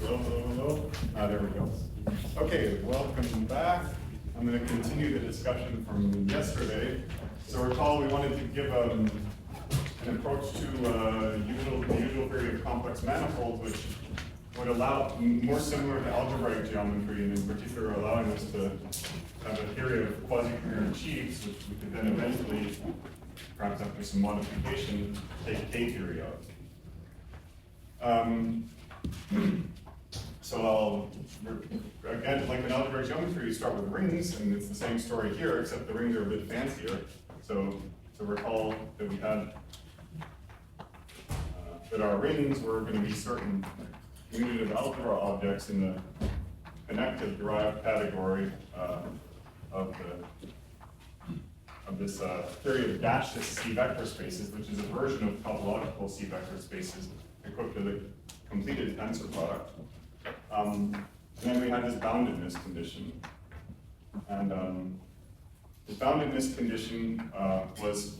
Hello. There we go. Okay, welcome back. I'm going to continue the discussion from yesterday. So recall we wanted to give an approach to the usual theory of complex manifolds, which would allow, more similar to algebraic geometry, and in particular allowing us to have a theory of quasi-coherent sheaves, which we could then eventually, perhaps after some modification, take K-theory of. So again, like in algebraic geometry, you start with rings, and it's the same story here, except the rings are a bit fancier. So recall that we had that our rings were going to be certain commutative algebra objects in the connective derived category of this theory of gaseous C vector spaces, which is a version of topological C vector spaces equipped to the completed tensor product. And then we had this boundedness condition. And the boundedness condition was,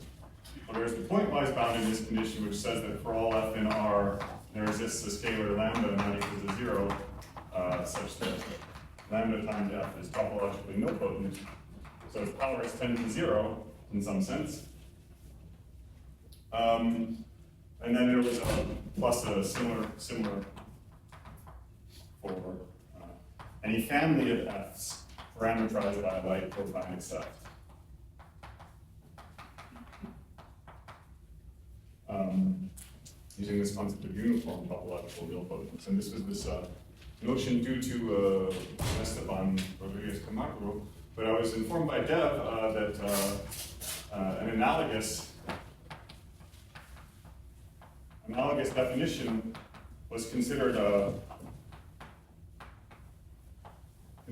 well, there's the pointwise boundedness condition, which says that for all f in R, there exists a scalar lambda and that equals a 0, such that lambda times f is topologically nilpotent. So its powers tend to 0 in some sense. And then there was a plus a similar for any family of f's parameterized by a light cosine accept. Using this concept of uniform topological nilpotence. And this was this notion due to Esteban Rodriguez Camargo. But I was informed by Dev that an analogous definition was considered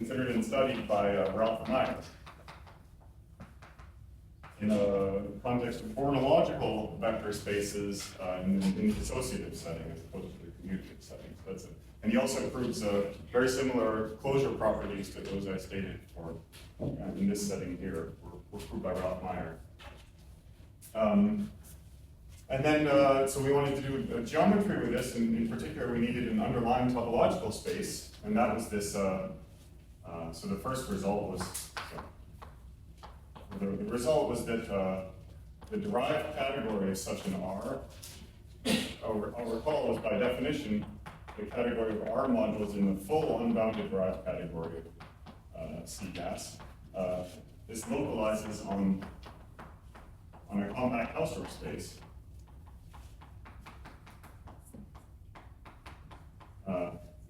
and studied by Ralph Meyer in a context of chronological vector spaces in the dissociative setting as opposed to the commutative setting. So that's it. And he also proves very similar closure properties to those I stated for in this setting here were proved by Ralph Meyer. And then, so we wanted to do geometry with this, and in particular, we needed an underlying topological space, and that was this. So the first result was the result was that the derived category of such an R. I'll recall was by definition the category of R modules in the full unbounded derived category of C gas. This localizes on a compact Hausdorff space.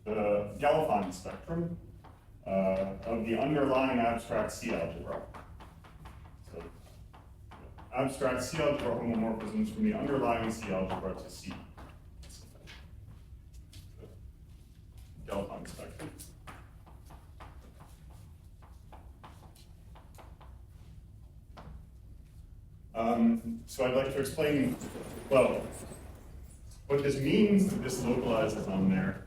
The Gelfand spectrum of the underlying abstract C algebra. So, abstract C algebra homomorphisms from the underlying C algebra to C. The Gelfand spectrum. So I'd like to explain, well, what this means that this localizes on there,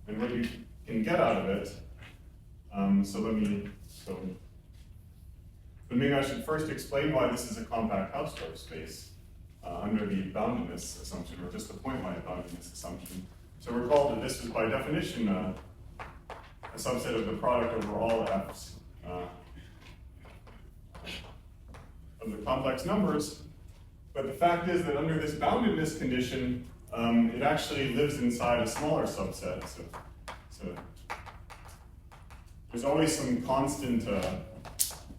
and what you can get out of it. But maybe I should first explain why this is a compact Hausdorff space under the boundedness assumption, or just the pointwise boundedness assumption. So recall that this is by definition a subset of the product over all f's of the complex numbers. But the fact is that under this boundedness condition, it actually lives inside a smaller subset. So there's always some constant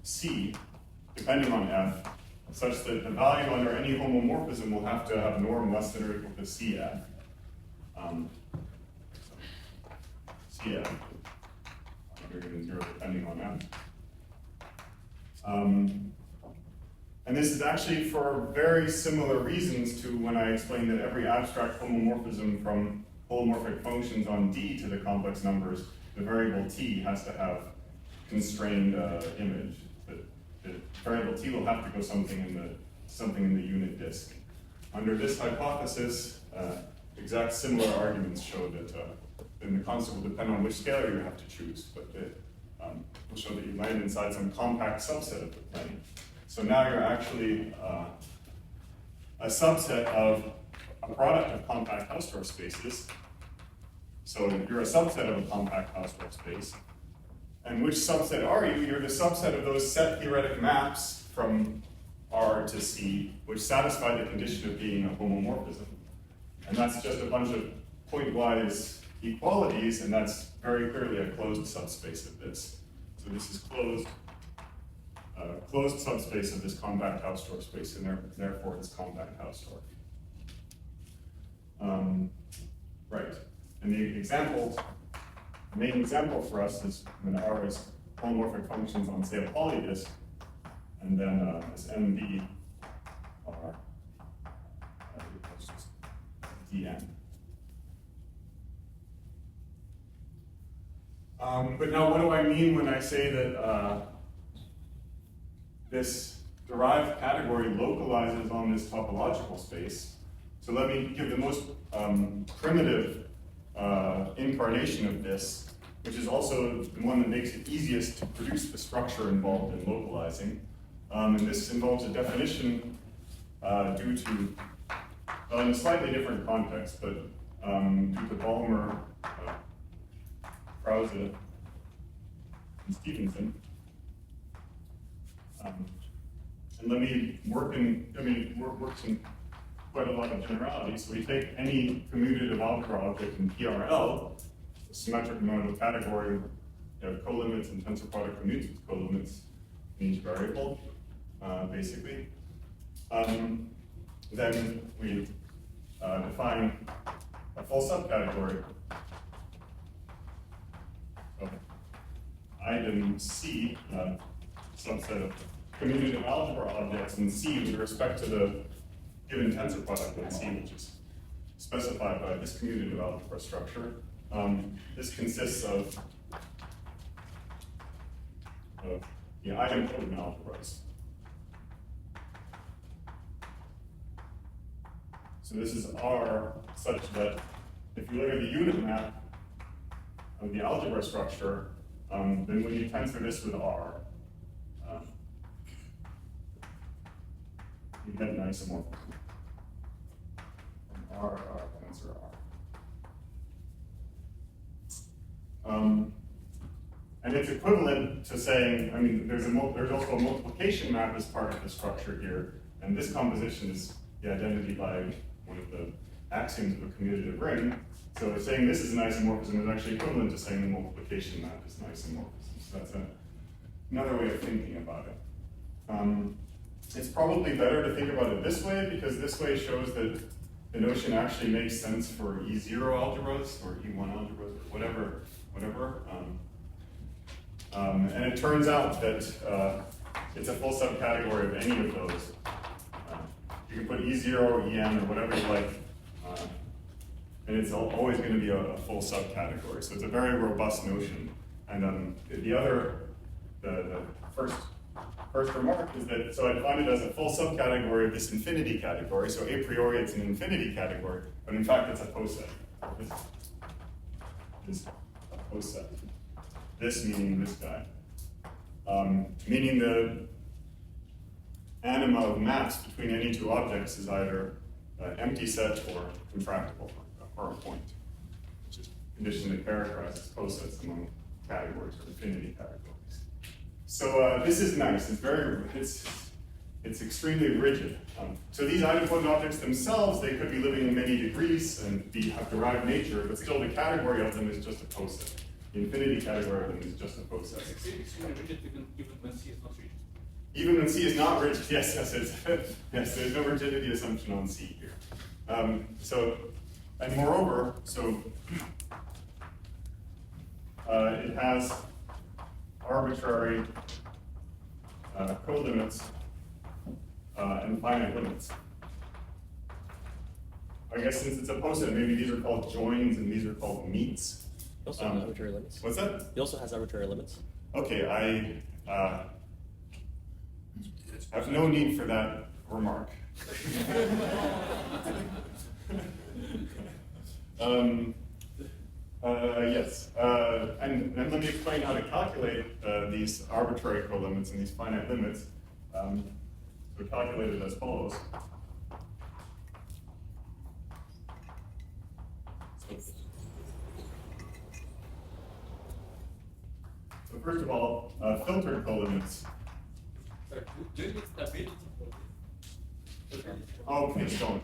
C, depending on f, such that the value under any homomorphism will have to have norm less than or equal to Cf. Cf, greater than 0 depending on f. And this is actually for very similar reasons to when I explained that every abstract homomorphism from holomorphic functions on D to the complex numbers, the variable t has to have constrained image. The variable t will have to go something in the unit disk. Under this hypothesis, exact similar arguments show that then the constant will depend on which scalar you have to choose, but it will show that you land inside some compact subset of the plane. So now you're actually a subset of a product of compact Hausdorff spaces So you're a subset of a compact Hausdorff space. And which subset are you? You're the subset of those set theoretic maps from R to C, which satisfy the condition of being a homomorphism. And that's just a bunch of pointwise equalities, and that's very clearly a closed subspace of this. So this is closed subspace of this compact Hausdorff space, and therefore it's compact Hausdorff. Right. And the main example for us is when R is holomorphic functions on, say, a polydisk, and then this MB R equals just Dn. But now, what do I mean when I say that this derived category localizes on this topological space? So let me give the most primitive incarnation of this, which is also the one that makes it easiest to produce the structure involved in localizing. And this involves a definition due to, in a slightly different context, but due to Ballmer, Clausen, and Stevenson. And let me work in quite a lot of generality. So we take any commutative algebra object in PRL, a symmetric nodal category, you have colimits and tensor product commutes with colimits in each variable, basically. Then we define a full subcategory of item C, subset of commutative algebra objects in C with respect to the given tensor product in C, which is specified by this commutative algebra structure. This consists of the idempotent algebras. So this is R such that if you look at the unit map of the algebra structure, then when you tensor this with R, you get an isomorphism. R, tensor R. And it's equivalent to saying, I mean, there's also a multiplication map as part of the structure here, and this composition is the identity by one of the axioms of a commutative ring. So saying this is an isomorphism is actually equivalent to saying the multiplication map is an isomorphism. So that's another way of thinking about it. It's probably better to think about it this way, because this way shows that the notion actually makes sense for E0 algebras or E1 algebras or whatever. And it turns out that it's a full subcategory of any of those. You can put E0, En, or whatever you like, and it's always going to be a full subcategory. So it's a very robust notion. And the first remark is that, so I define it as a full subcategory of this infinity category. So a priori it's an infinity category, but in fact it's a poset. This is a poset. This meaning this guy. Meaning the anima of maps between any two objects is either empty set or contractible, or a point, which is a condition that characterizes posets among categories or infinity categories. So this is nice. It's extremely rigid. So these idempotent objects themselves, they could be living in many degrees and have derived nature, but still the category of them is just a poset. The infinity category of them is just a poset. It's extremely rigid even when C is not rigid. Even when C is not rigid, yes, yes, there's no rigidity assumption on C here. And moreover, it has arbitrary colimits and finite limits. I guess since it's a poset, maybe these are called joins and these are called meets. It also has arbitrary limits. What's that? It also has arbitrary limits. Okay, I have no need for that remark. Yes, and let me explain how to calculate these arbitrary colimits and these finite limits. So calculated as follows. So first of all, filtered colimits. Sorry, do you need stability for this? Oh, please don't.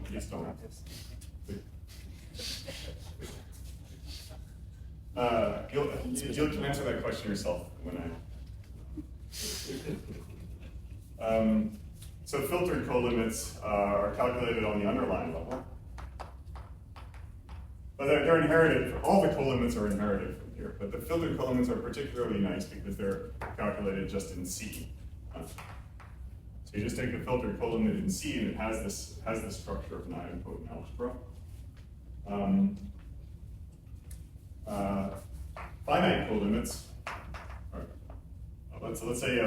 You'll answer that question yourself when I. So filtered colimits are calculated on the underlying level, but they're inherited. All the colimits are inherited from here, but the filtered colimits are particularly nice because they're calculated just in C. So you just take the filtered colimit in C, and it has this structure of an idempotent algebra. Finite colimits, let's say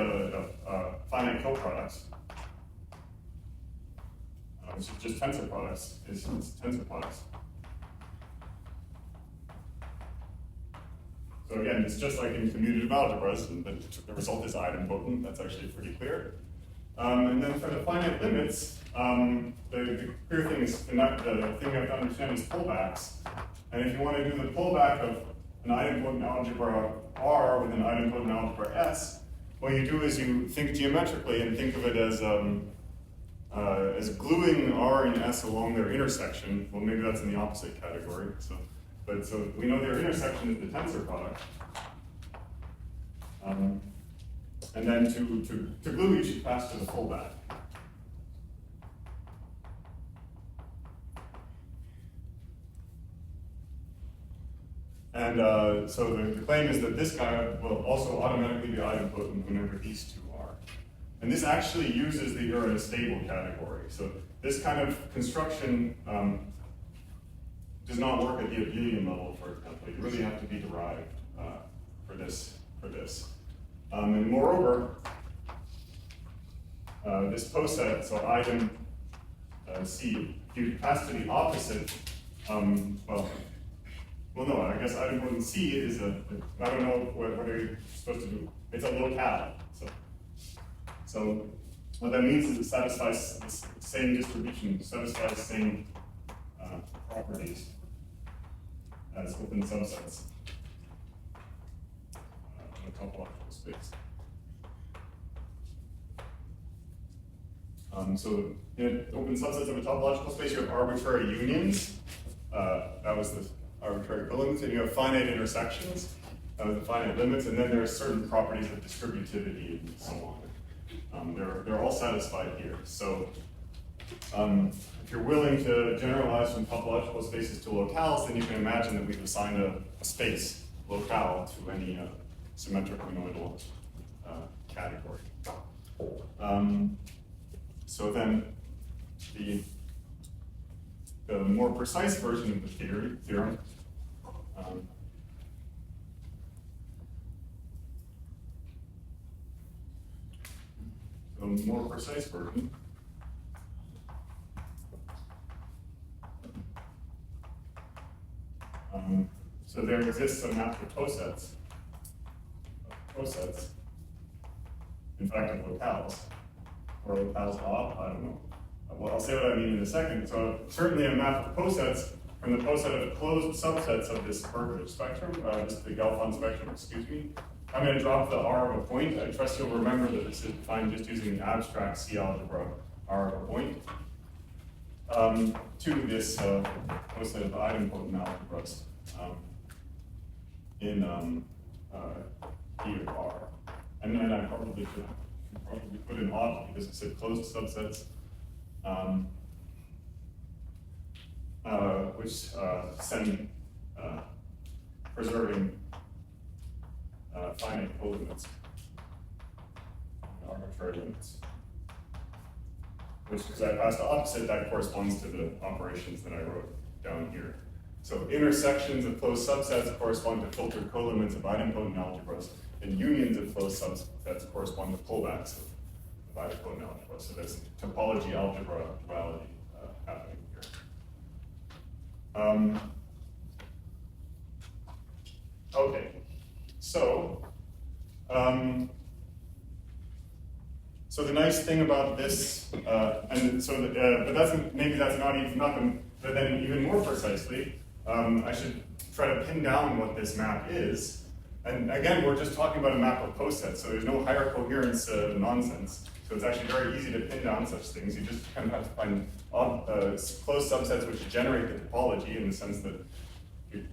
finite coproducts, which is just tensor products. It's tensor products. So again, it's just like in commutative algebras, and the result is idempotent. That's actually pretty clear. And then for the finite limits, the clear thing is the thing you have to understand is pullbacks. And if you want to do the pullback of an idempotent algebra R with an idempotent algebra S, what you do is you think geometrically and think of it as gluing R and S along their intersection. Well, maybe that's in the opposite category. So we know their intersection is the tensor product. And then to glue each pass to the fullback. And so the claim is that this guy will also automatically be idempotent whenever these two are. And this actually uses the you're in a stable category. So this kind of construction does not work at the abelian level, for example. You really have to be derived for this. And moreover, this poset, so idem C, if you pass to the opposite, well, no, I guess idempotent C is I don't know what are you supposed to do. It's a locale. So what that means is it satisfies the same distribution, satisfies the same properties as open subsets of a topological space. So in open subsets of a topological space, you have arbitrary unions. That was the arbitrary colimits, and you have finite intersections with finite limits, and then there are certain properties of distributivity and so on. They're all satisfied here. So if you're willing to generalize from topological spaces to locales, then you can imagine that we've assigned a space, locale, to any symmetric monoidal category. So then the more precise version of the theorem the more precise version so there exists a map of posets, in fact of locales, or locales off, I don't know. Well, I'll say what I mean in a second. So certainly a map of posets from the poset of closed subsets of this Berger spectrum, just the Galfond spectrum, excuse me. I'm going to drop the R of a point. I trust you'll remember that this is defined just using the abstract C algebra R of a point to this poset of idempotent algebras in E of R. And then I probably should put in off because it said closed subsets. Which send preserving finite colimits, arbitrary limits. Which, because I passed the opposite, that corresponds to the operations that I wrote down here. So intersections of closed subsets correspond to filtered colimits of idempotent algebras, and unions of closed subsets correspond to pullbacks of idempotent algebras. So there's topology algebra duality happening here. Okay, so so the nice thing about this, and so but that's not even nothing. But then even more precisely, I should try to pin down what this map is. And again, we're just talking about a map of cosets, so there's no higher coherence nonsense. So it's actually very easy to pin down such things. You just kind of have to find closed subsets which generate the topology in the sense that you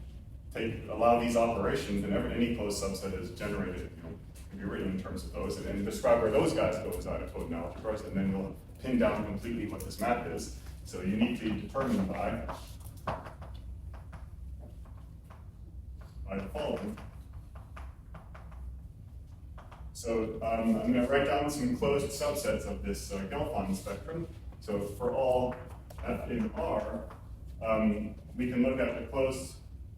allow these operations, and any closed subset is generated, can be written in terms of those, and describe where those guys go as idempotent algebras, and then you'll pin down completely what this map is. So uniquely determined by the following. So I'm going to write down some closed subsets of this Gelfand spectrum. So for all f in R, we can look at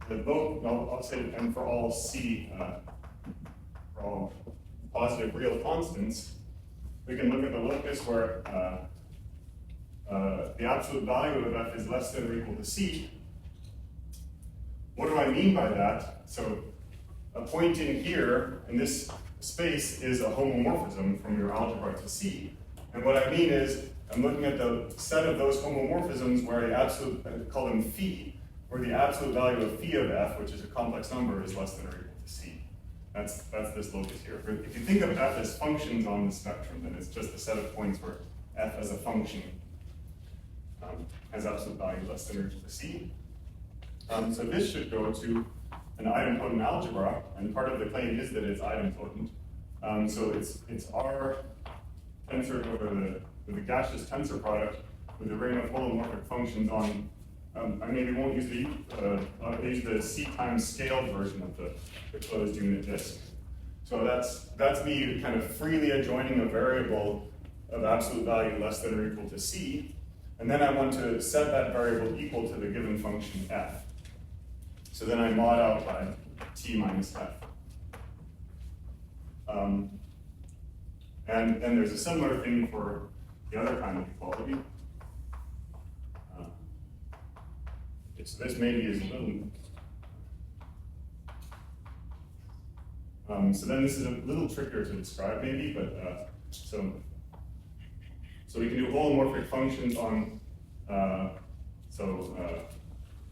I'll say, and for all C, for all positive real constants, we can look at the locus where the absolute value of f is less than or equal to C. What do I mean by that? So a point in here, in this space, is a homomorphism from your algebra to C. And what I mean is, I'm looking at the set of those homomorphisms where the absolute, I call them phi, where the absolute value of phi of f, which is a complex number, is less than or equal to C. That's this locus here. If you think of f as functions on the spectrum, then it's just a set of points where f as a function has absolute value less than or equal to C. So this should go to an idempotent algebra, and part of the claim is that it's idempotent. So it's R tensor over the gaseous tensor product with a ring of holomorphic functions on. I maybe won't use I'll use the C times scaled version of the closed unit disk. So that's me kind of freely adjoining a variable of absolute value less than or equal to C, and then I want to set that variable equal to the given function f. So then I mod out by t minus f. And there's a similar thing for the other kind of equality. So this maybe is a little. So then this is a little trickier to describe maybe, but so we can do holomorphic functions on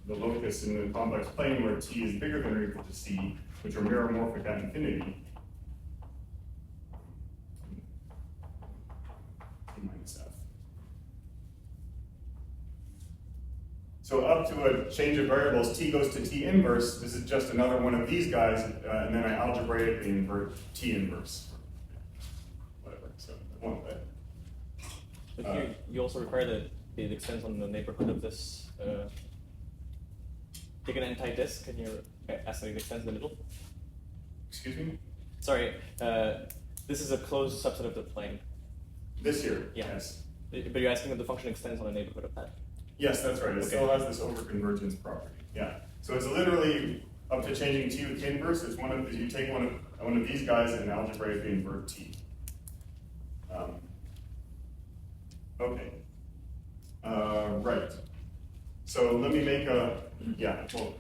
the locus in the complex plane where t is bigger than or equal to c, which are meromorphic at infinity. T minus f. So up to a change of variables, t goes to t inverse. This is just another one of these guys, and then I algebraically invert t inverse. Whatever. So I want that. But you also require that it extends on the neighborhood of this. Take an anti-disk and you're asking it extends in the middle. Excuse me? Sorry, this is a closed subset of the plane. This here, yeah. Yes. But you're asking if the function extends on the neighborhood of that. Yes, that's right. It still has this overconvergence property. Yeah. So it's literally up to changing t with t inverse. It's you take one of these guys and algebraically invert t. Okay. Right. So let me make a well.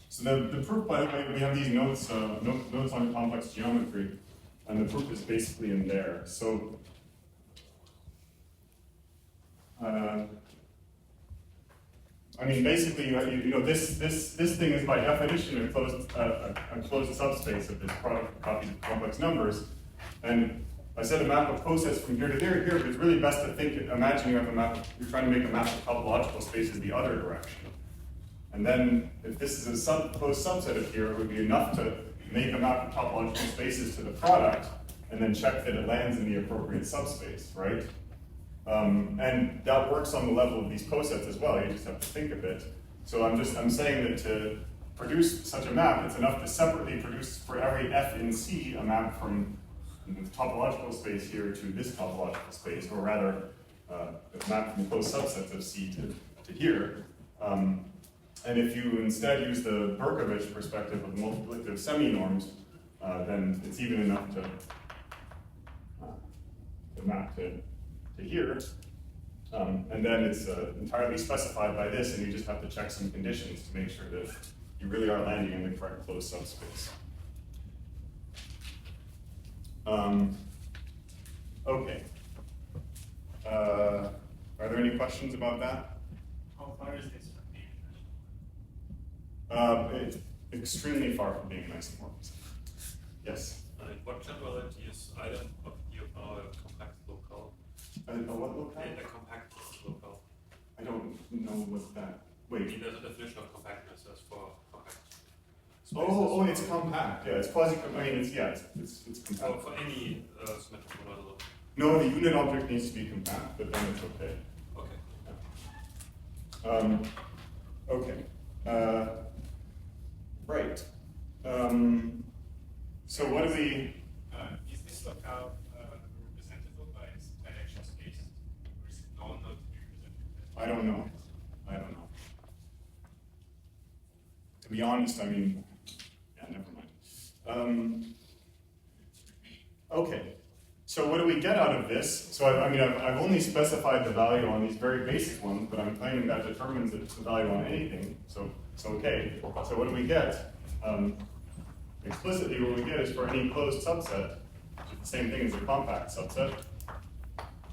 So the proof, by the way, we have these notes on complex geometry, and the proof is basically in there. So I mean, basically, you know, this thing is by definition a closed subspace of this product of copies of complex numbers. And I said a map of cosets from here to there, but it's really best to imagine you have a map. You're trying to make a map of topological spaces the other direction. And then, if this is a closed subset of here, it would be enough to make a map of topological spaces to the product, and then check that it lands in the appropriate subspace, right? And that works on the level of these cosets as well. You just have to think of it. So I'm saying that to produce such a map, it's enough to separately produce for every f in C a map from the topological space here to this topological space, or rather, a map from closed subsets of C to here. And if you instead use the Berkovich perspective of multiplicative semi-norms, then it's even enough to map to here. And then it's entirely specified by this, and you just have to check some conditions to make sure that you really are landing in the correct closed subspace. Okay. Are there any questions about that? How far is this from being It's extremely far from being an isomorphism. Yes? What generality is item of a compact local? A what locale? A compact local. I don't know what that. I mean, Wait. there's a definition of compactness as for compact spaces. Oh, it's compact. Yeah, it's quasi. I mean, it's compact. For any symmetrical model. No, the unit object needs to be compact, but then it's okay. Okay. Okay. Right. So what do we? Is this locale representable by its direction space, or is it known not to be represented? I don't know. To be honest, I mean, yeah, never mind. Okay. So what do we get out of this? So I've only specified the value on these very basic ones, but I'm claiming that determines the value on anything. So it's okay. So what do we get? Explicitly, what we get is for any closed subset, which is the same thing as a compact subset,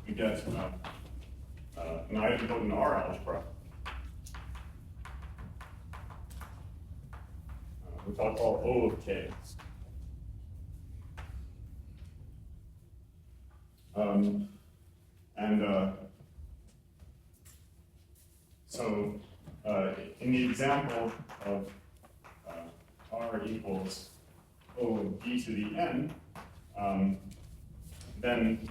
we get an idempotent R algebra, which I'll call O of K. So in the example of R equals O of D to the N, then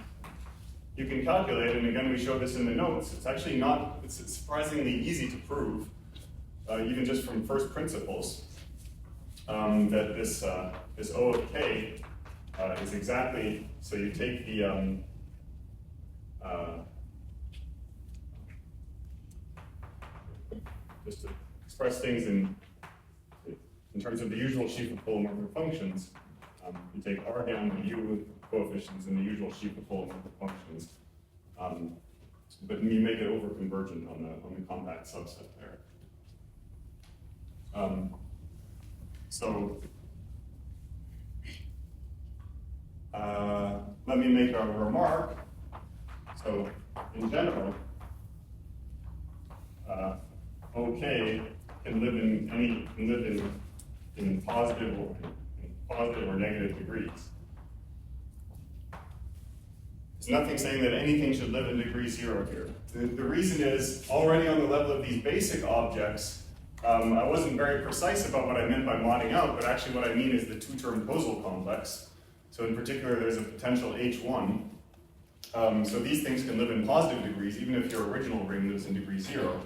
you can calculate, and again we showed this in the notes, it's actually not, it's surprisingly easy to prove, even just from first principles, that this O of K is exactly, so you take the, just to express things in terms of the usual sheaf of polymorphic functions, you take R down the U coefficients in the usual sheaf of polymorphic functions, but you make it over convergent on the compact subset there. Let me make a remark. So in general, OK can live in positive or negative degrees. There's nothing saying that anything should live in degree 0 here. The reason is, already on the level of these basic objects, I wasn't very precise about what I meant by modding out, but actually what I mean is the two-term Kozel complex. So in particular, there's a potential H1. So these things can live in positive degrees, even if your original ring lives in degree 0.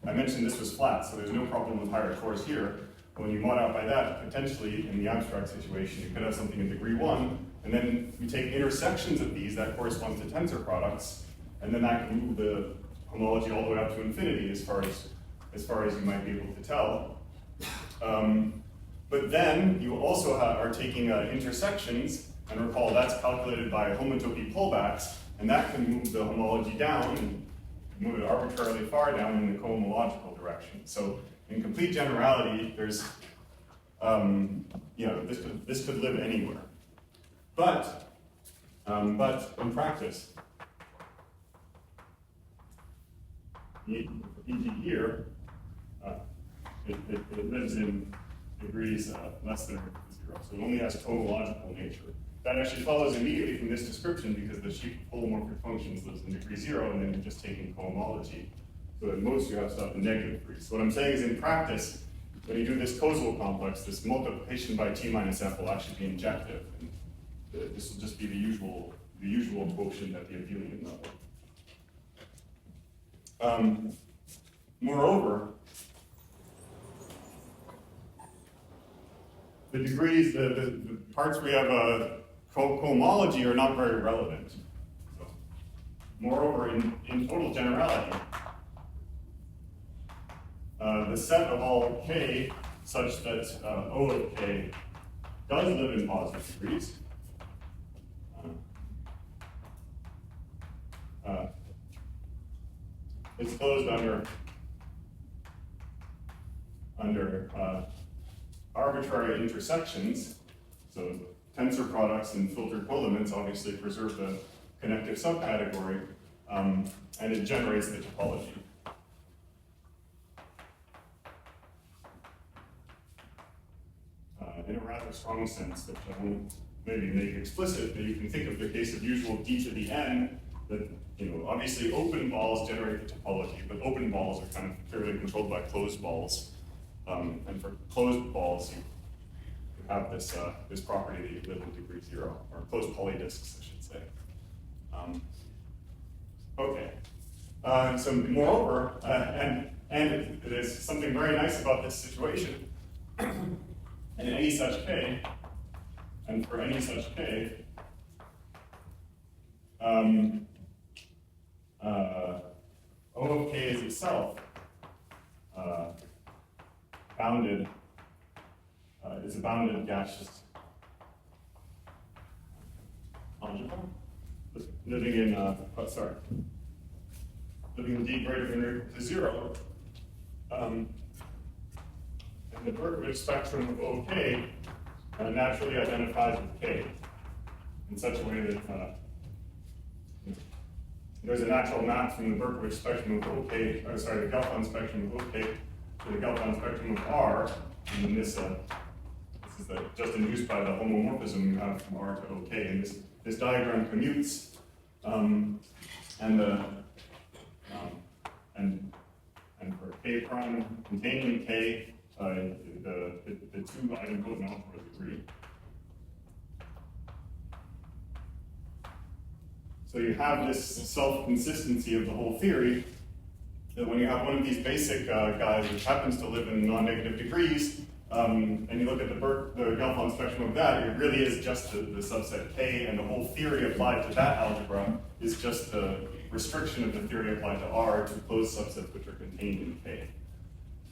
I mentioned this was flat, so there's no problem with higher cores here. But when you mod out by that, potentially, in the abstract situation, you could have something in degree 1, and then you take intersections of these, that corresponds to tensor products, and then that can move the homology all the way up to infinity as far as you might be able to tell. But then you also are taking intersections, and recall that's calculated by homotopy pullbacks, and that can move the homology down and move it arbitrarily far down in the cohomological direction. So in complete generality, there's, this could live anywhere. But in practice, e.g. here, it lives in degrees less than or equal to 0. So it only has cohomological nature. That actually follows immediately from this description because the sheaf of polymorphic functions lives in degree 0, and then you're just taking cohomology. So at most you have stuff in negative degrees. So what I'm saying is in practice, when you do this Kozel complex, this multiplication by T minus F will actually be injective. And this will just be the usual quotient at the abelian level. Moreover, the degrees, the parts where you have cohomology are not very relevant. So, moreover, in total generality, the set of all K such that O of K does live in positive degrees. It's closed under arbitrary intersections, so tensor products and filtered colimits obviously preserve the connective subcategory, and it generates the topology. In a rather strong sense, which I won't maybe make explicit, but you can think of the case of usual d to the n, that, obviously open balls generate the topology, but open balls are kind of clearly controlled by closed balls. And for closed balls, you have this, this property that you live in degree 0, or closed polydiscs, I should say. Okay. So moreover, and there's something very nice about this situation. And in any such k, and for any such k, O of k is itself bounded, is a bounded gaseous algebra, living in, living in d greater than or equal to 0. And the Berkovich spectrum of OK naturally identifies with K in such a way that there's a natural map from the Berkovich spectrum of OK, or sorry, the Gelfand spectrum of OK to the Gelfand spectrum of R, and then this is just induced by the homomorphism you have from R to OK, and this diagram commutes, and for K prime containing K, the two idempotent algebras agree. So you have this self-consistency of the whole theory, that when you have one of these basic guys which happens to live in non-negative degrees, and you look at the Gelfand spectrum of that, it really is just the subset K, and the whole theory applied to that algebra is just the restriction of the theory applied to R to closed subsets which are contained in K.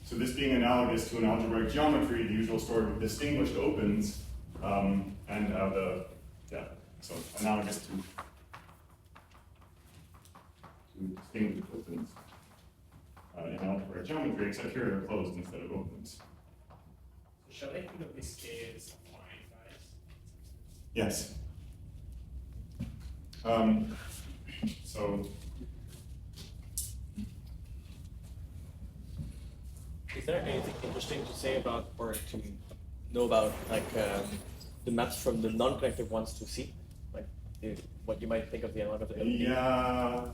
So this being analogous to an algebraic geometry, the usual story with distinguished opens, so analogous to distinguished opens in algebraic geometry, except here they're closed instead of opens. So shall I think of this K as line size? Yes. So Is there anything interesting to say about, or to know about, like the maps from the non-connective ones to C? Like what you might think of the analog of the yeah,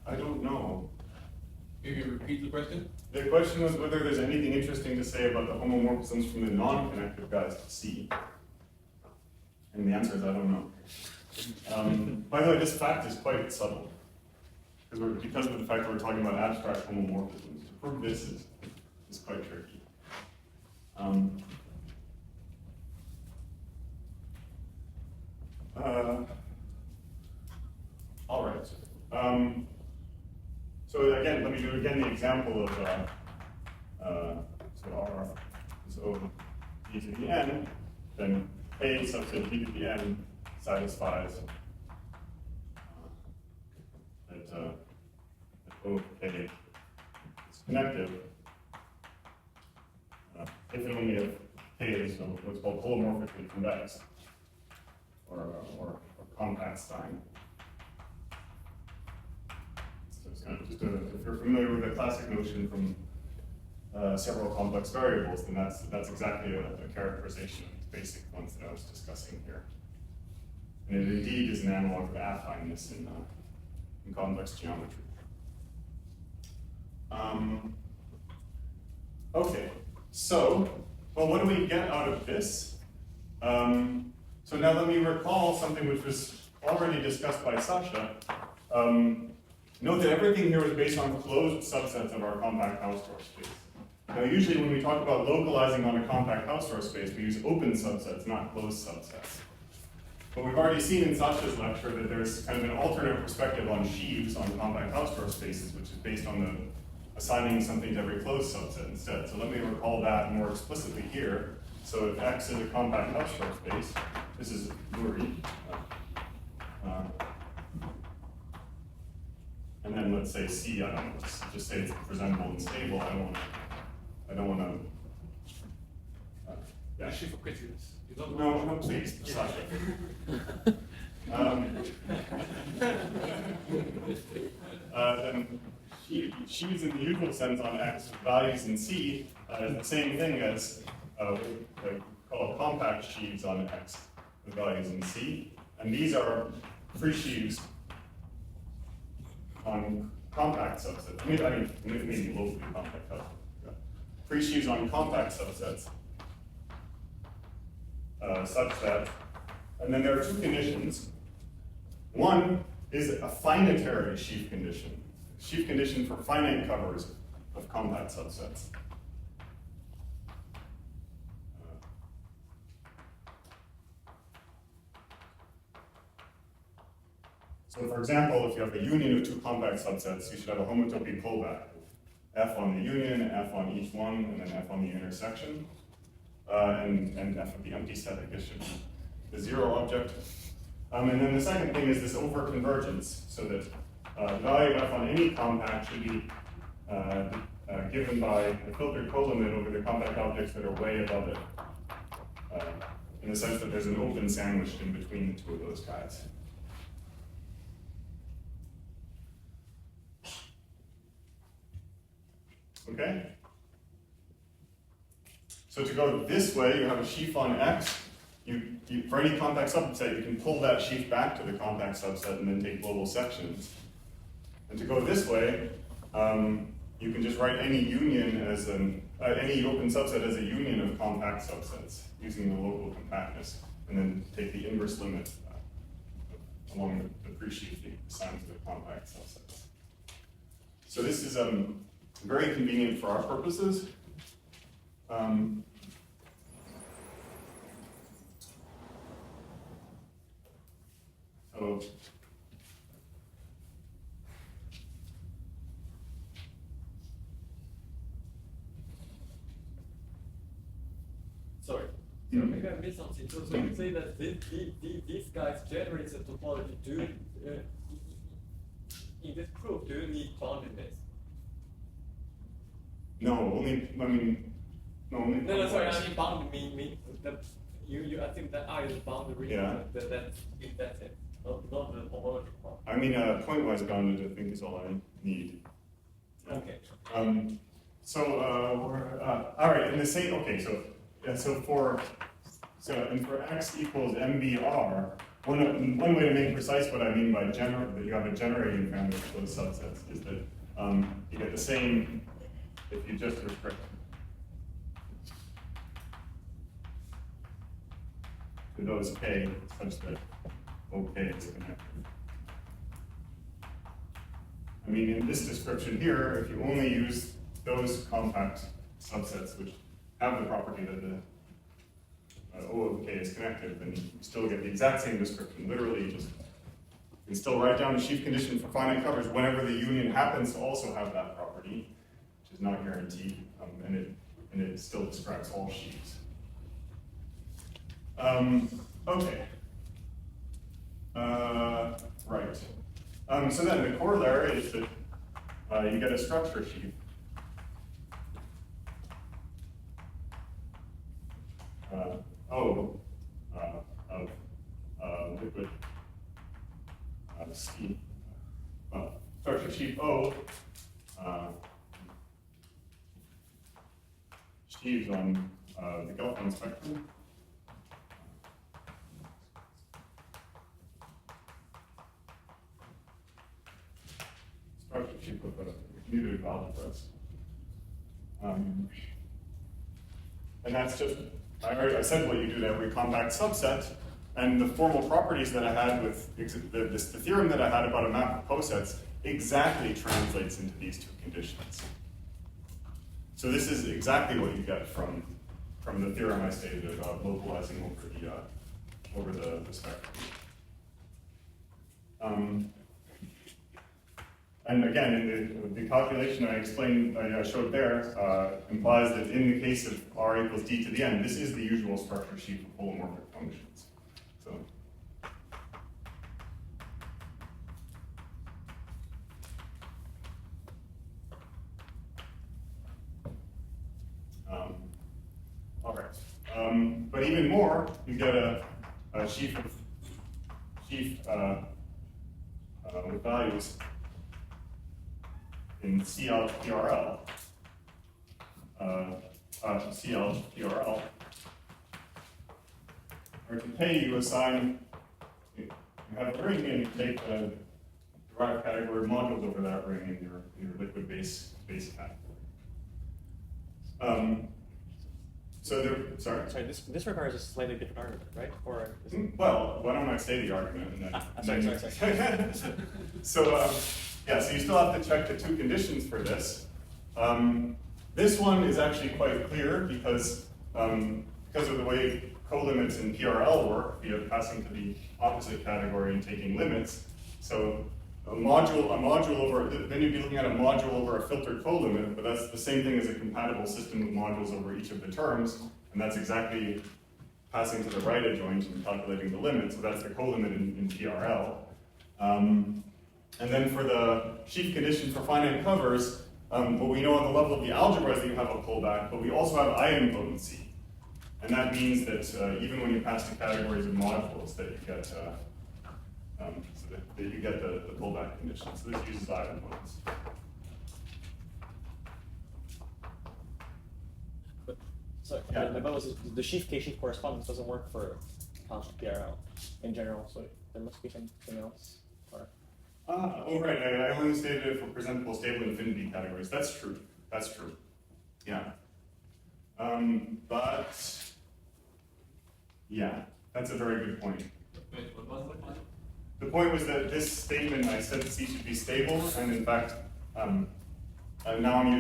I don't know. Maybe repeat the question? The question was whether there's anything interesting to say about the homomorphisms from the non-connective guys to C. And the answer is I don't know. By the way, this fact is quite subtle. Because of the fact that we're talking about abstract homomorphisms. To prove this is quite tricky. All right. So again, let me do again the example of so R is O d to the n, then A subset d to the n satisfies that O of k is connective if and only if k is what's called holomorphically convex or compact Stein. So it's kind of just if you're familiar with the classic notion from several complex variables, then that's exactly a characterization of the basic ones that I was discussing here. And it indeed is an analog of affineness in complex geometry. Okay, so, well, what do we get out of this? So now let me recall something which was already discussed by Sasha. Note that everything here was based on closed subsets of our compact Hausdorff space. Now usually when we talk about localizing on a compact Hausdorff space, we use open subsets, not closed subsets. But we've already seen in Sasha's lecture that there's kind of an alternate perspective on sheaves on compact Hausdorff spaces, which is based on assigning something to every closed subset instead. So let me recall that more explicitly here. So if X is a compact Hausdorff space, this is Lurie. And then let's say C, I don't know, let's just say it's presentable and stable. I don't want to Yeah. The sheaf of continuous. You don't No, no, please, Sasha. Then sheaves in the usual sense on X with values in C is the same thing as what we call compact sheaves on X with values in C. And these are free sheaves on compact subsets. I mean maybe locally compact subsets. Yeah. Free sheaves on compact subsets such that, and then there are two conditions. One is a finitary sheaf condition. Sheaf condition for finite covers of compact subsets. So for example, if you have a union of two compact subsets, you should have a homotopy pullback. F on the union, F on each one, and then F on the intersection. And F of the empty set, I guess, should be the zero object. And then the second thing is this overconvergence, so that the value of F on any compact should be given by the filtered colimit over the compact objects that are way above it, in the sense that there's an open sandwiched in between the two of those guys. Okay? So to go this way, you have a sheaf on X. For any compact subset, you can pull that sheaf back to the compact subset and then take global sections. And to go this way, you can just write any union as any open subset as a union of compact subsets using the local compactness, and then take the inverse limit along the free sheaf assigned to the compact subsets. So this is very convenient for our purposes. So Sorry. So maybe I missed something. So you say that these guys generate the topology. In this proof, do you need boundedness? no, only No, sorry. I mean bound mean that I think that I is boundary. Yeah. That's it. Not the homology part. I mean, point-wise bounded, I think is all I need. Yeah. Okay. All right, and the same. Okay, so for X equals MBR, one way to make precise what I mean by that you have a generating family of those subsets is that you get the same if you just restrict to those K such that OK is connected. I mean, in this description here, if you only use those compact subsets which have the property that the O of K is connected, then you still get the exact same description. Literally, you can still write down a sheaf condition for finite covers whenever the union happens to also have that property, which is not guaranteed, and it still describes all sheaves. Okay. Right. So then the corollary is that you get a structure sheaf. Of liquid C. Structure sheaf O sheaves on the Gelfand spectrum. Structure sheaf of commutative algebras. And that's just, I said what you do to every compact subset, and the formal properties that I had with the theorem that I had about a map of cosets exactly translates into these two conditions. So this is exactly what you get from the theorem I stated about localizing over the spectrum. And again, in the calculation I explained, I showed there, implies that in the case of R equals D to the n, this is the usual structure sheaf of holomorphic functions. So. All right. But even more, you get a sheaf with values in CL PRL. CL PRL. Or to K, you assign, you have a ring and you take the derived category modules over that ring in your liquid base category. Sorry, this requires a slightly different argument, right? Or is it... Well, why don't I say the argument and then... Sorry. So you still have to check the two conditions for this. This one is actually quite clear because of the way colimits in PRL work, via passing to the opposite category and taking limits. So a module over, then you'd be looking at a module over a filtered colimit, but that's the same thing as a compatible system of modules over each of the terms, and that's exactly passing to the right adjoint and calculating the limit, so that's the colimit in PRL. And then for the sheaf condition for finite covers, what we know on the level of the algebra is that you have a pullback, but we also have idempotency. And that means that even when you pass to categories of modules, that you get the pullback condition. So this uses idempotency. So yeah. My was the sheaf K-sheaf correspondence doesn't work for PRL in general, so there must be something else. Or... right. I only stated it for presentable stable infinity categories. That's true. That's true. Yeah. But yeah, that's a very good point. Wait, what was the point? The point was that this statement I said C should be stable, and in fact, now I'm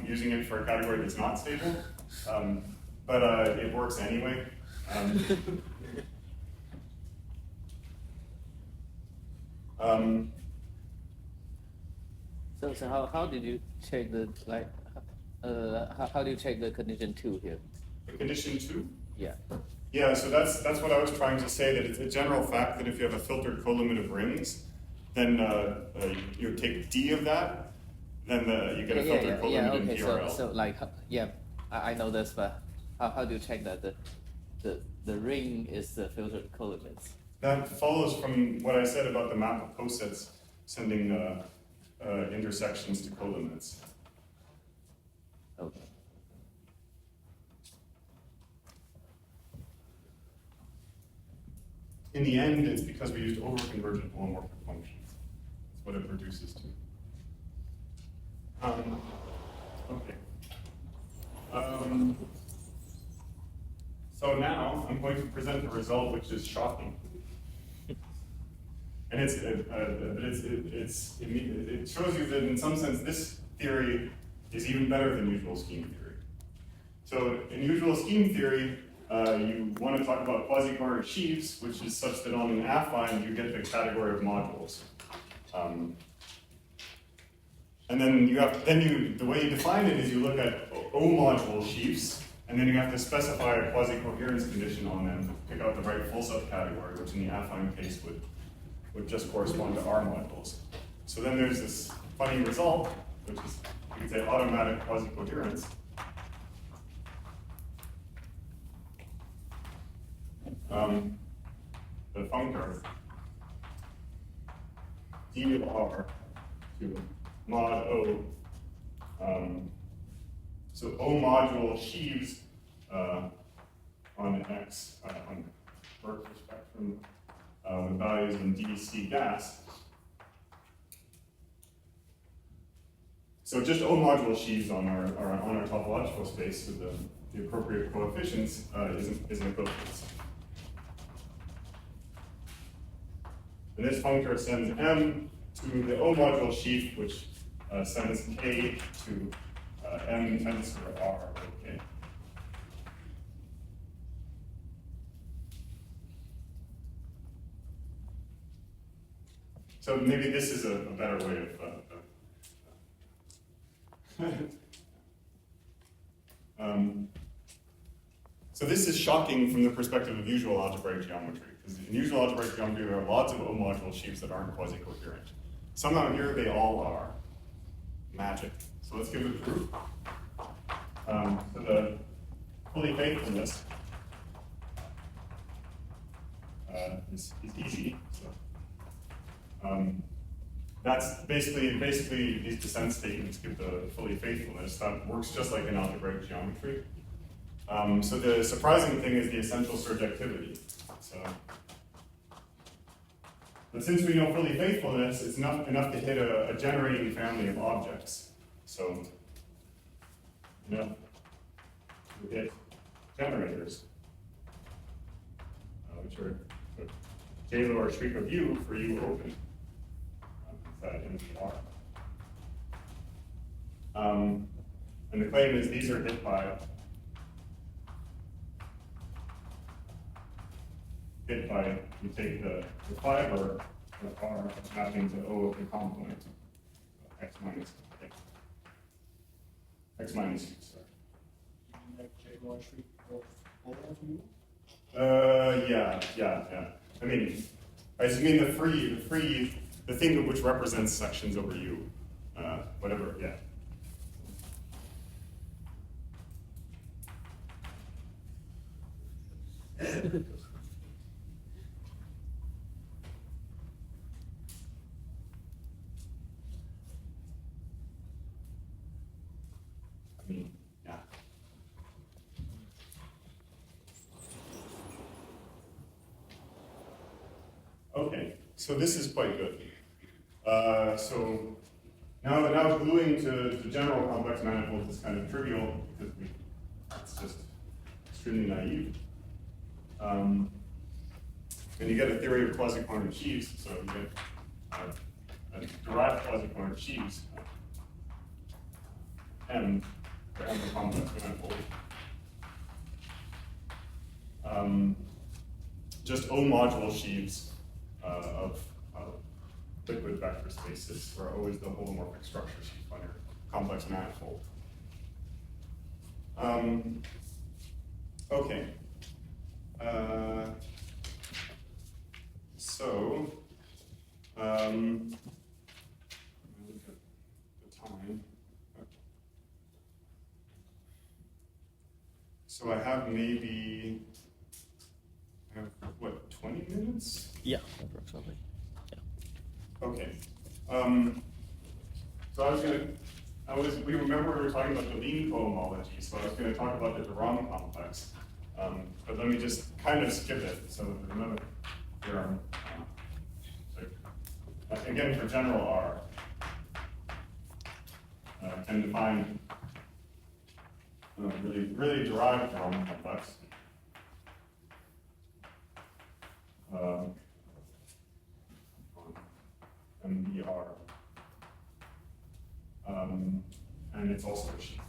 using it for a category that's not stable, but it works anyway. So how did you check the how do you check the condition 2 here? The condition 2? Yeah. Yeah, so that's what I was trying to say, that it's a general fact that if you have a filtered colimit of rings, then you take D of that, then you get a filtered colimit in PRL. So I know this, but how do you check that the ring is the filtered colimits? That follows from what I said about the map of cosets sending intersections to colimits. Okay. In the end, it's because we used overconvergent holomorphic functions. That's what it reduces to. Okay. So now I'm going to present a result which is shocking, and it shows you that in some sense this theory is even better than usual scheme theory. So in usual scheme theory, you want to talk about quasi-coherent sheaves, which is such that on an affine you get the category of modules. And then the way you define it is you look at O-module sheaves, and then you have to specify a quasi-coherence condition on them to pick out the right full subcategory, which in the affine case would just correspond to R modules. So then there's this funny result, which is, you could say, automatic quasi-coherence. The functor d of R to mod O. So O module sheaves on X on Berk's spectrum with values in DC gas. So just O module sheaves on our topological space with the appropriate coefficients is an equivalence. And this functor sends M to the O module sheaf, which sends K to M tensor R. Okay. So maybe this is a better way of. So this is shocking from the perspective of usual algebraic geometry, because in usual algebraic geometry there are lots of O-module sheaves that aren't quasi-coherent. Somehow here they all are. Magic. So let's give it a proof. So the fully faithfulness is easy. So that's basically these descent statements give the fully faithfulness. That works just like in algebraic geometry. So the surprising thing is the essential surjectivity. So, but since we know fully faithfulness, it's enough to hit a generating family of objects. So, we hit generators, which are J or streak of U for U open. That NPR. And the claim is these are hit by you take the fiber of R mapping to O of the complement X minus U, sorry. Yeah. I mean, I just mean the thing which represents sections over U, whatever, yeah. I mean, yeah. Okay, so this is quite good. So now gluing to general complex manifolds is kind of trivial because it's just extremely naive. And you get a theory of quasi-quantum sheaves, so you get a derived quasi-quantum sheaves, M for M complex manifold. Just O module sheaves of liquid vector spaces, where O is the holomorphic structure sheaf on your complex manifold. Okay. Look at the time. So I have what, 20 minutes? Yeah, approximately. Okay. So we remember we were talking about the lean cohomology, so I was going to talk about the de Rham complex. But let me just kind of skip it. So there's another theorem. Again, for general R, can define really derived de Rham complex. MBR. And it's also a sheaf.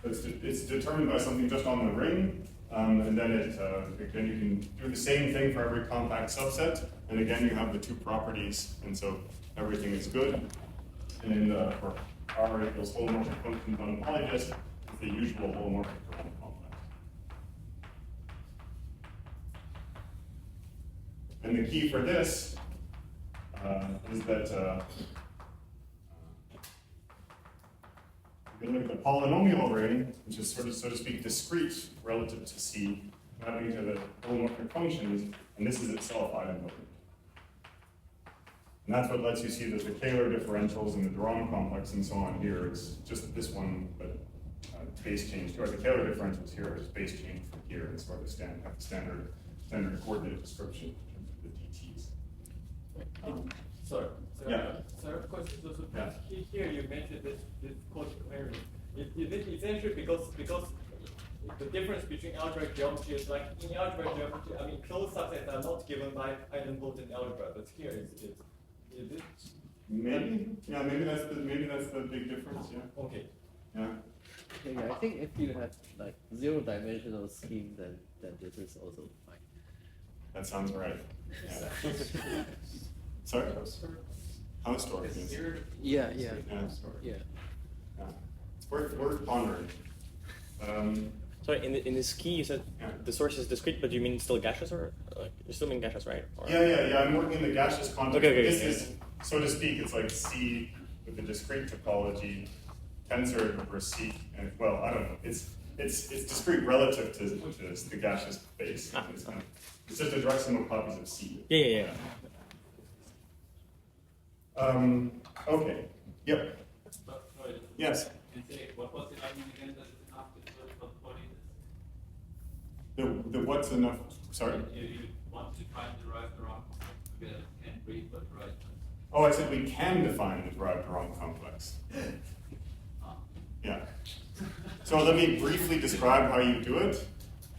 It's determined by something just on the ring, and then again you can do the same thing for every compact subset, and again you have the two properties, and so everything is good. And for R equals holomorphic functions on a polydisk, it's the usual holomorphic de Rham complex. And the key for this is that you can look at the polynomial ring, which is sort of, so to speak, discrete relative to C, mapping to the holomorphic functions, and this is itself idempotent. And that's what lets you see that the Kähler differentials and the de Rham complex and so on here is just this one, but base change. Or the Kähler differentials here are just base change from here, and sort of standard coordinate description in terms of the DTs. Sorry. Yeah. So of course, Yeah. here you mentioned this conic area. Is it essentially because the difference between algebraic geometry is like in algebraic geometry, I mean closed subsets are not given by idempotent algebra, but here is it? Maybe, yeah, maybe that's the big difference. Yeah. Okay. Yeah. Yeah, I think if you have like zero-dimensional scheme, then this is also fine. That sounds right. Yeah. Sorry. Hausdorff. Yes. Yeah. Yeah. Yeah. Yeah. It's worth pondering. Sorry, in this key you said Yeah. the source is discrete, but you mean still gaseous, or you still mean gaseous, right? Or? Yeah. I'm working in the gaseous context. Okay, This yeah. is, so to speak, it's like C with the discrete topology, tensor over C, and well, I don't know. it's discrete relative to the gaseous phase. It's just a direct sum of copies of C. Yeah. Okay. Yep. Sorry. Yes. What was the argument again that is enough to body The what's enough? Sorry. You want to try and derive the wrong complex. Can't read, but right. Oh, I said we can define the derived wrong complex. Yeah. So let me briefly describe how you do it.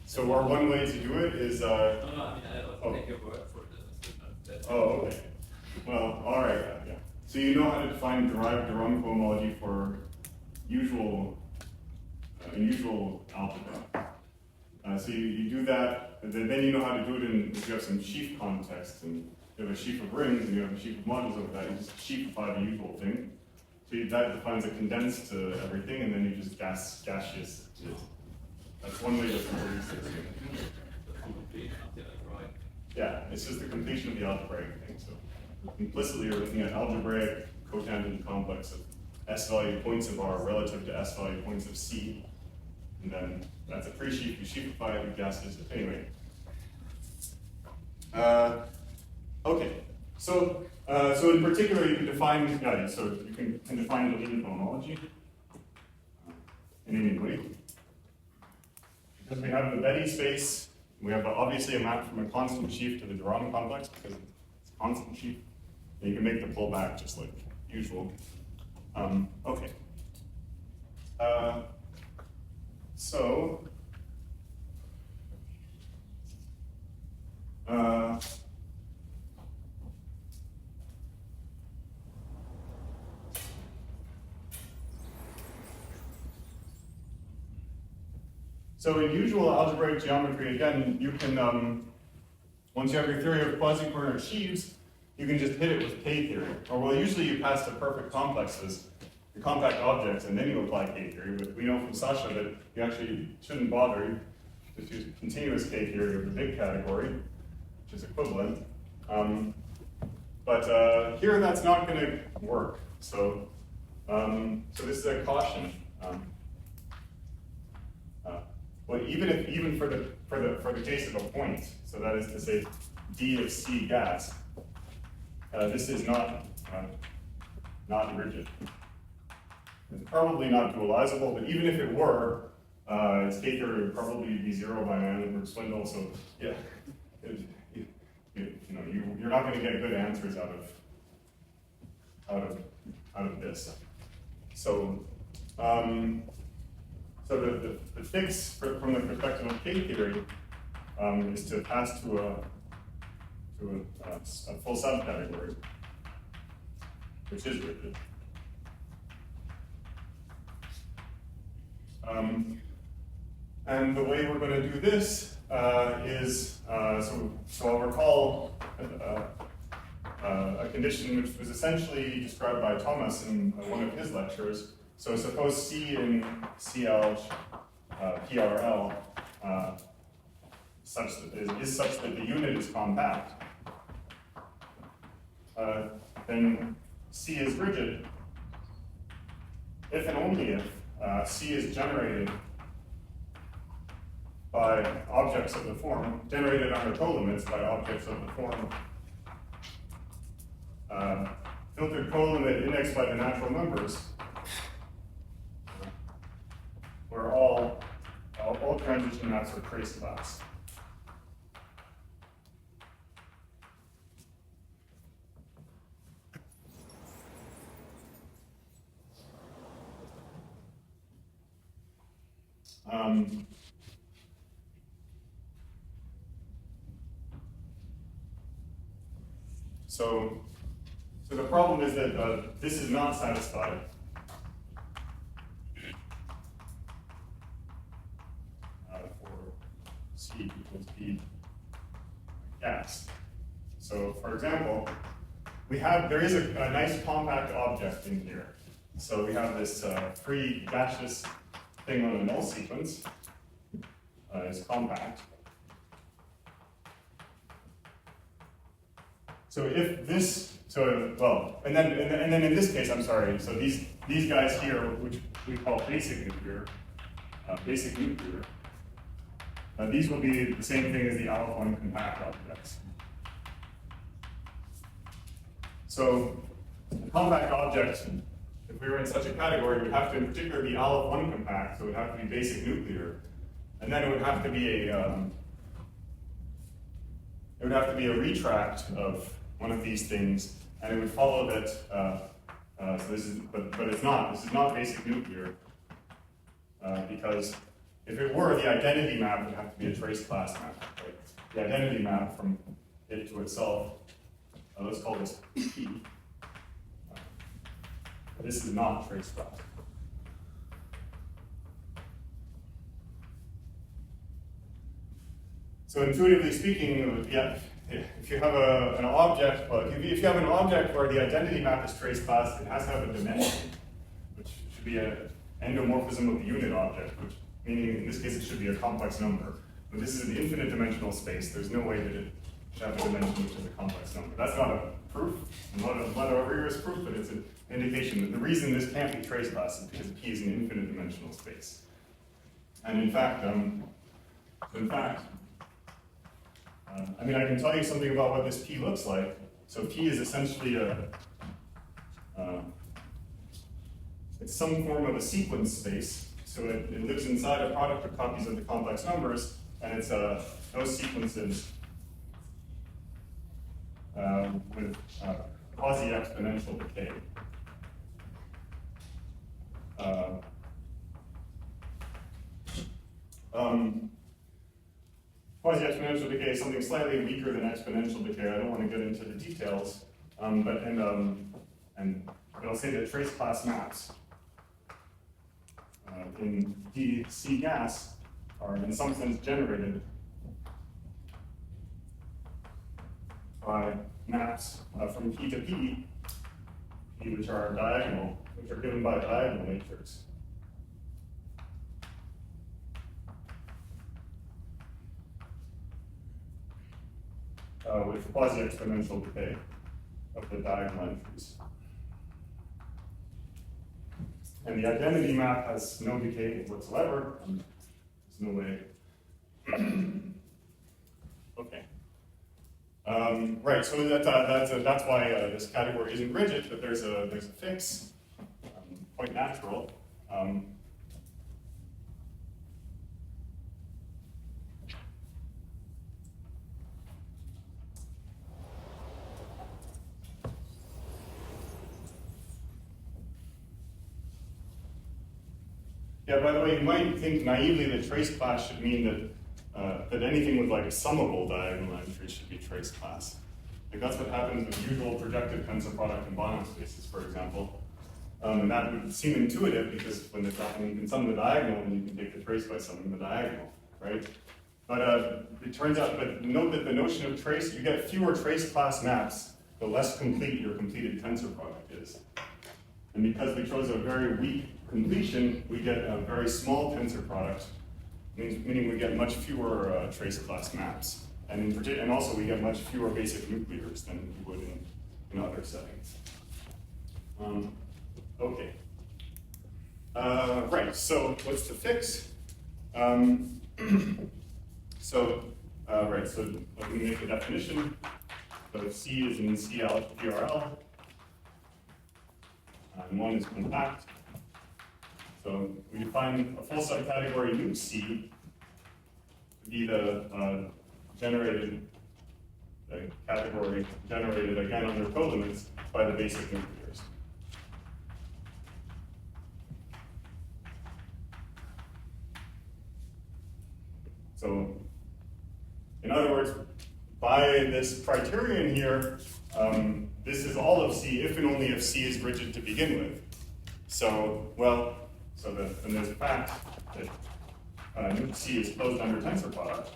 So our one way to do it is. No, I mean, I take your word for this. Oh, okay. Well, all right. Yeah. So you know how to define derived de Rham cohomology for usual algebra. So you do that, and then you know how to do it if you have some sheaf context, and you have a sheaf of rings, and you have a sheaf of modules over that. You just sheafify the usual thing. So that defines a condense to everything, and then you just gaseous it. That's one way to produce this. Yeah, it's just the completion of the algebraic thing. So implicitly, you're looking at algebraic cotangent complex of S-value points of R relative to S-value points of C. And then that's a pre-sheaf, you sheafify it, you gaseous it. Anyway. Okay, so in particular, you can define, so you can define the leading cohomology in any way. Because we have the Betty space, we have obviously a map from a constant sheaf to the de Rham complex because it's a constant sheaf. And you can make the pullback just like usual. Okay. So in usual algebraic geometry, again, you can, once you have your theory of quasi-coordinate sheaves, you can just hit it with K-theory. Or well, usually you pass to perfect complexes, the compact objects, and then you apply K-theory. But we know from Sasha that you actually shouldn't bother. You just use continuous K-theory of the big category, which is equivalent. But here that's not going to work. So this is a caution. Well, even for the case of a point, so that is to say, D of C gas, this is not rigid. It's probably not dualizable, but even if it were, its K-theory would probably be zero by Mandelbrot Swindle. So yeah, you're not going to get good answers out of this. So. So the fix from the perspective of K-theory is to pass to a full subcategory, which is rigid. And the way we're going to do this is, so I'll recall a condition which was essentially described by Thomas in one of his lectures. So suppose C in CL PRL is such that the unit is compact, then C is rigid if and only if C is generated by objects of the form, generated under colimits by objects of the form, filtered colimit indexed by the natural numbers, where all transition maps are trace class. So the problem is that this is not satisfied. C equals B gas. So for example, there is a nice compact object in here. So we have this free gaseous thing on a null sequence. It's compact. So if this, and then in this case, I'm sorry. So these guys here, which we call basic nuclear, basic nuclear, these will be the same thing as the Aleph-1 compact objects. So a compact object, if we were in such a category, would have to in particular be Aleph-1 compact, so it would have to be basic nuclear. And then it would have to be a retract of one of these things, and it would follow that. So this is, but it's not. This is not basic nuclear because if it were, the identity map would have to be a trace class map. Right? The identity map from it to itself. Let's call this P. This is not trace class. So intuitively speaking, yeah, if you have an object, well, if you have an object where the identity map is trace class, it has to have a dimension, which should be an endomorphism of the unit object, which meaning in this case it should be a complex number. But this is an infinite dimensional space. There's no way that it should have a dimension which is a complex number. That's not a proof, not a rigorous proof, but it's an indication that the reason this can't be trace class is because P is an infinite dimensional space. And in fact, I mean, I can tell you something about what this P looks like. So P is essentially it's some form of a sequence space. So it lives inside a product of copies of the complex numbers, and it's those sequences with quasi-exponential decay. Quasi-exponential decay is something slightly weaker than exponential decay. I don't want to get into the details, but I'll say that trace class maps in DC gas are in some sense generated by maps from P to P, which are diagonal, which are given by a diagonal matrix. With quasi-exponential decay of the diagonal entries. And the identity map has no decay whatsoever. There's no way. Okay. Right. So that's why this category isn't rigid, but there's a fix, quite natural. Yeah, by the way, you might think naively that trace class should mean that anything with like a summable diagonal entry should be trace class. Like that's what happens with usual projective tensor product and Banach spaces, for example. And that would seem intuitive because when you can sum the diagonal, then you can take the trace by summing the diagonal, right? But it turns out, but note that the notion of trace, you get fewer trace class maps, the less complete your completed tensor product is. And because we chose a very weak completion, we get a very small tensor product, meaning we get much fewer trace class maps. And also we get much fewer basic nuclears than we would in other settings. Okay. Right, so what's the fix? So let me make a definition. So C is in CL, and one is compact. So we define a full subcategory nuke C to be the category generated again under colimits by the basic nuclears. So, in other words, by this criterion here, this is all of C if and only if C is rigid to begin with. So, and there's a fact that nuke C is closed under tensor product.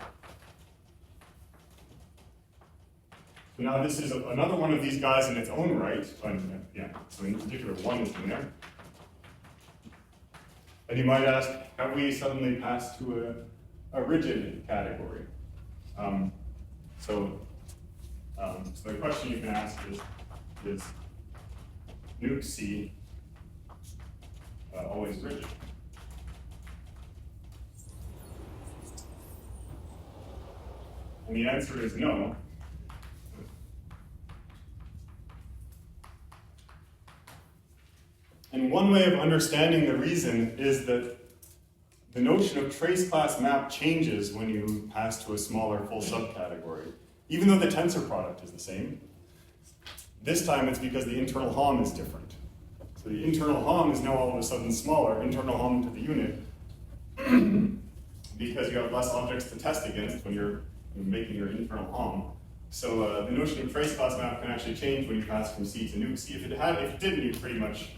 So now this is another one of these guys in its own right. So in particular, one is in there. And you might ask, have we suddenly passed to a rigid category? So the question you can ask is nuke C always rigid? And the answer is no. And one way of understanding the reason is that the notion of trace class map changes when you pass to a smaller full subcategory, even though the tensor product is the same. This time it's because the internal HOM is different. So the internal HOM is now all of a sudden smaller, internal HOM to the unit, because you have less objects to test against when you're making your internal HOM. So the notion of trace class map can actually change when you pass from C to nuke C. If it didn't, you'd pretty much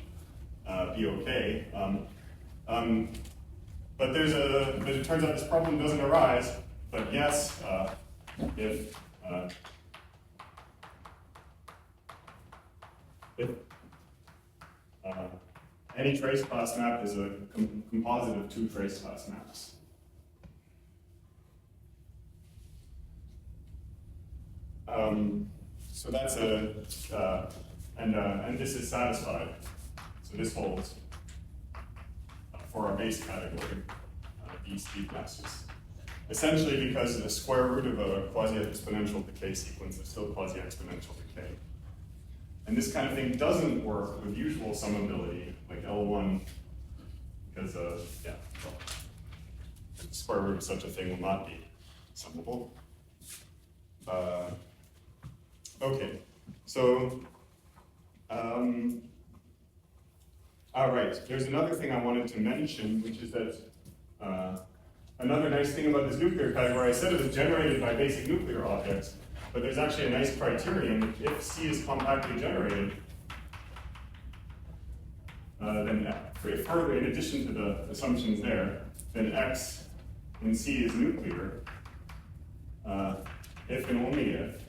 be okay. But it turns out this problem doesn't arise. But yes, if any trace class map is a composite of two trace class maps. So that's and this is satisfied. So this holds for our base category, these speed classes. Essentially because the square root of a quasi-exponential decay sequence is still quasi-exponential decay. And this kind of thing doesn't work with usual summability, like L1, because, well, the square root of such a thing will not be summable. Okay, so, all right, there's another thing I wanted to mention, which is that another nice thing about this nuclear category, I said it was generated by basic nuclear objects, but there's actually a nice criterion. If C is compactly generated, then further, in addition to the assumptions there, then X in C is nuclear, if and only if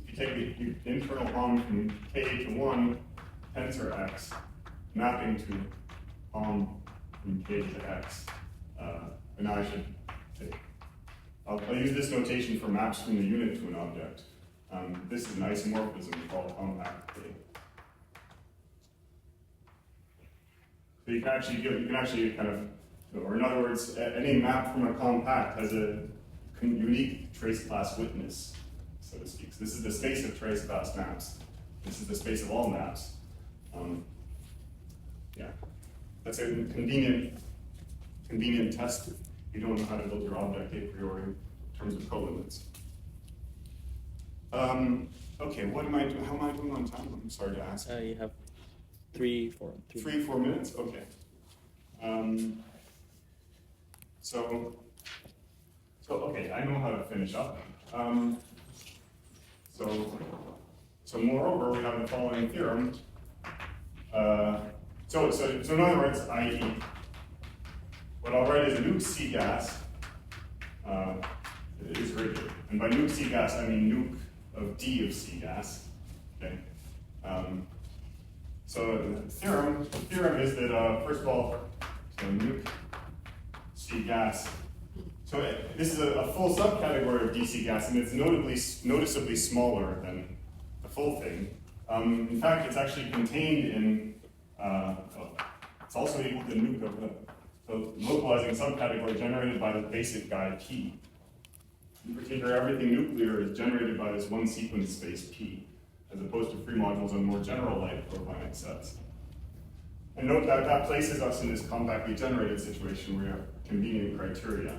you take the internal HOM from K to 1, tensor X, mapping to HOM from K to X. And now I should take, I'll use this notation for maps from the unit to an object. This is an isomorphism called compact K. So you can actually kind of, or in other words, any map from a compact has a unique trace class witness, so to speak. So this is the space of trace class maps. This is the space of all maps. Yeah, that's a convenient test if you don't know how to build your object a priori in terms of colimits. Okay, what am I doing? How am I doing on time? I'm sorry to ask. You have 3, 4 minutes. Okay. So okay, I know how to finish up. So moreover, we have the following theorem. So in other words, i.e., what I'll write is nuke C gas is rigid. And by nuke C gas, I mean nuke of D of C gas. Okay. So the theorem is that, first of all, so nuke C gas. So this is a full subcategory of DC gas, and it's noticeably smaller than the full thing. In fact, it's actually contained in, it's also equal to nuke of the localizing subcategory generated by the basic guy P. In particular, everything nuclear is generated by this one sequence space P, as opposed to free modules on more general light cofinite sets. And note that that places us in this compactly generated situation where we have convenient criteria.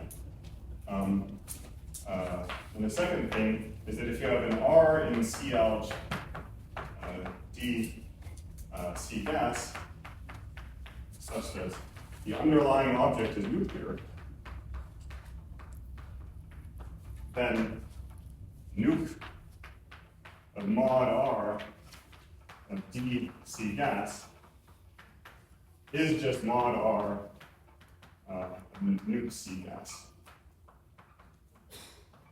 And the second thing is that if you have an R in C alg D C gas, such that the underlying object is nuclear, then nuke of mod R of D C gas is just mod R of nuke C gas.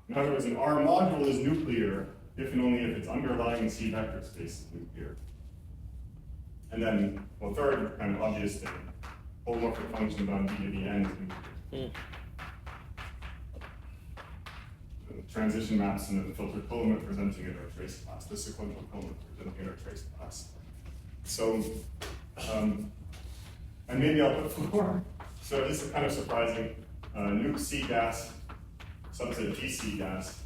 In other words, an R module is nuclear if and only if its underlying C vector space is nuclear. And then, well, third kind of obvious thing, holomorphic functions on D to the n is nuclear. The transition maps and the filtered colimit presenting it are trace class, the sequential colimit presenting it are trace class. So, and maybe I'll put 4. So this is kind of surprising. Nuke C gas. subset GC gas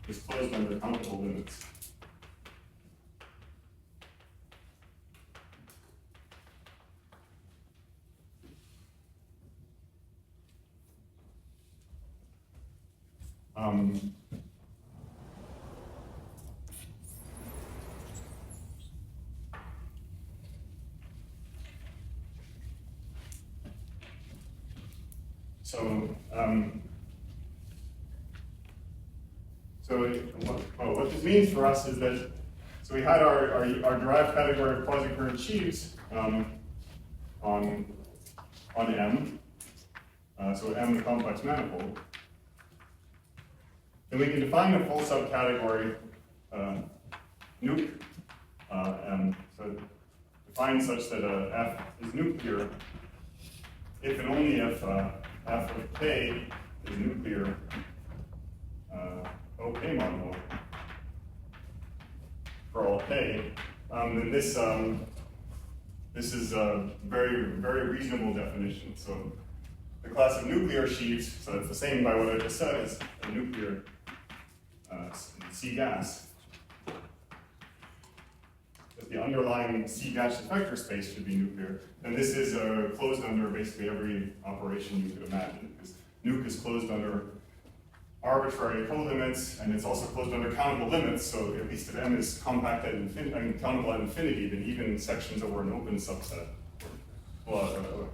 is closed under countable limits. What this means for us is that, so we had our derived category of quasi-current sheaves on M, so M the complex manifold. Then we can define a full subcategory nuke M, so defined such that F is nuclear if and only if F of K is nuclear OK modulo for all K, then this is a very, very reasonable definition. So the class of nuclear sheaves, so it's the same by what I just said, is a nuclear C gas. That the underlying C gaseous vector space should be nuclear. And this is closed under basically every operation you could imagine, because nuke is closed under arbitrary colimits, and it's also closed under countable limits, so at least if M is compact at infinity, countable at infinity, then even sections over an open subset, well,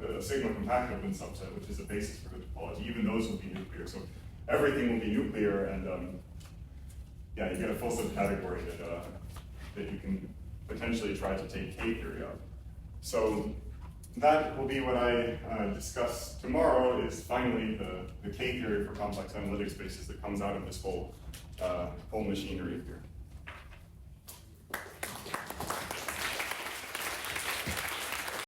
a sigma compact open subset, which is a basis for the topology, even those will be nuclear. So everything will be nuclear, and yeah, you get a full subcategory that you can potentially try to take K theory of. So that will be what I discuss tomorrow, is finally the K theory for complex analytic spaces that comes out of this whole machinery here.